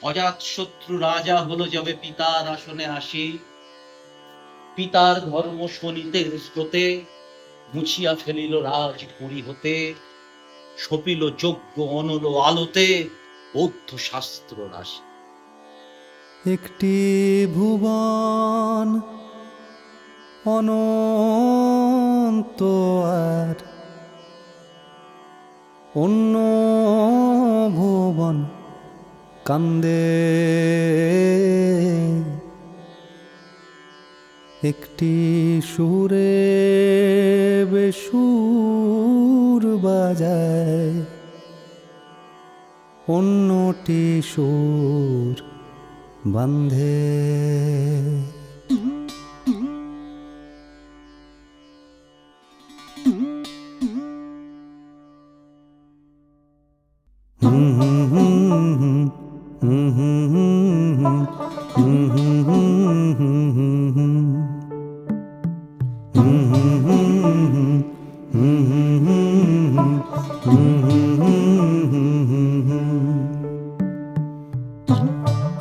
অজাতশত্রু রাজা হলো যবে পিতার আসনে আসি, পিতার ধর্ম শোনিতে স্রোতে মুছিয়া ফেলিল রাজ পুরী হতে, সপিল যজ্ঞ অনল আলোতে বৌদ্ধ শাস্ত্র রাশি। একটি ভুবন অনন্ত আর অন্য ভুবন কান্দে, একটি সুরে বেসুর বাজায়, অন্যটি সুর বান্ধে।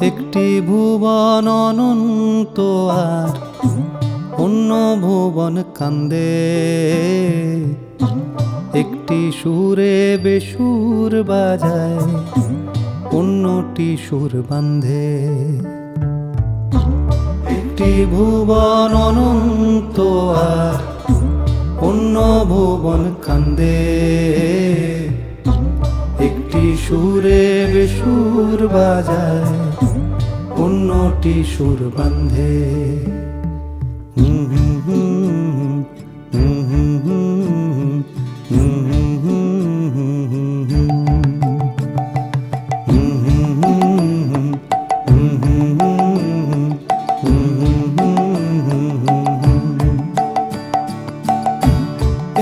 একটি ভুবন অনন্ত আর অন্য ভুবন কান্দে, একটি সুরে বেসুর বাজায়, অন্যটি সুর বান্ধে। একটি ভুবন অনন্ত আর অন্য ভুবন কান্দে, একটি সুরে বেসুর বাজায়, অন্যটি সুর বান্ধে।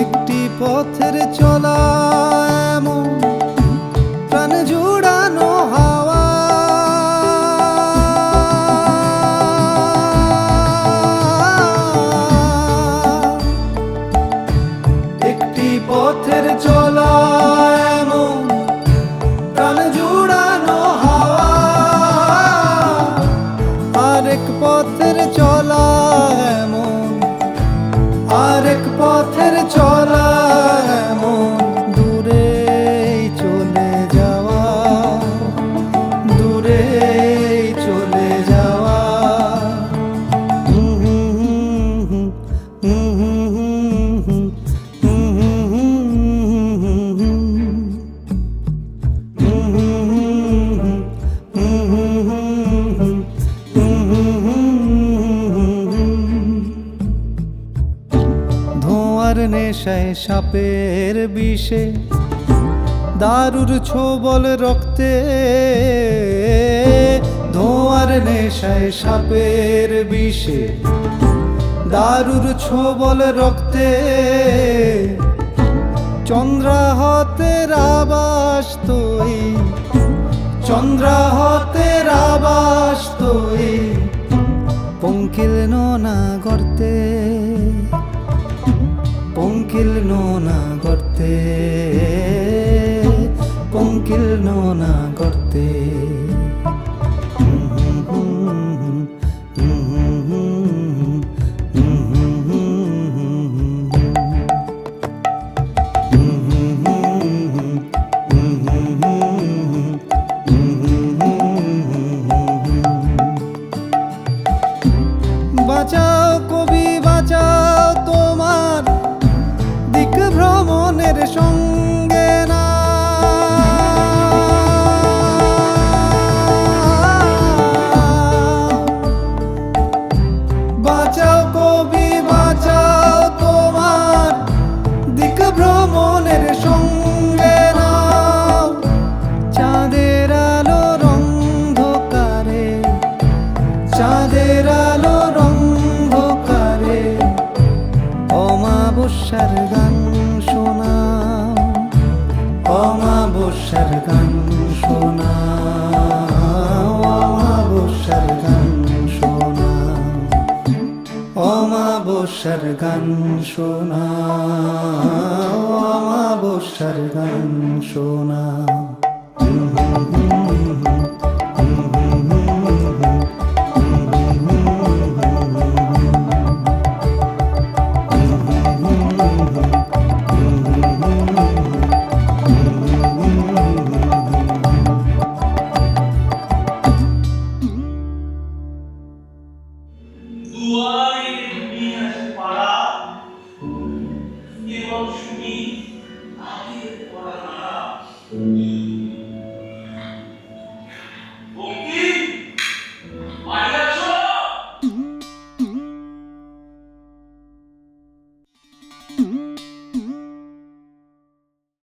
একটি পথের চলা এমন প্রাণ জুড়ানো হাওয়া, একটি পথের চলা এমন প্রাণ জুড়ানো হাওয়া, আরেক পথের চলা এমন, আরেক পথের চলা এমন, দূরে চলে যাওয়া, দূরে চলে যাওয়া। ধোঁয়ার নেশায় সাপের বিষে, দারুর ছোবল রক্তে, ধোঁয়ার নেশায় সাপের বিষে, দারুর ছোবল রক্তে, চন্দ্রাহতের আবাস তুই, চন্দ্রাহতের আবাস তুই, পঙ্কিল না গর্তে, পঙ্কিল না গর্তে, পঙ্কিল না গর্তে। বাঁচাও কবি বাঁচাও, তোমার দিক ভ্রমণের সঙ্গে না, বাঁচাও কবি বাঁচাও, তোমার দিক ভ্রমণের সঙ্গে না। চাঁদের আলোর অন্ধকারে, চাঁদের আলোর অন্ধকারে, অমাবস্যার গান শোনাও, অমাবস্যার গান শোনাও, অমাবস্যার গান শোনাও, অমাবস্যার গান শোনাও, অমাবস্যার গান শোনাও।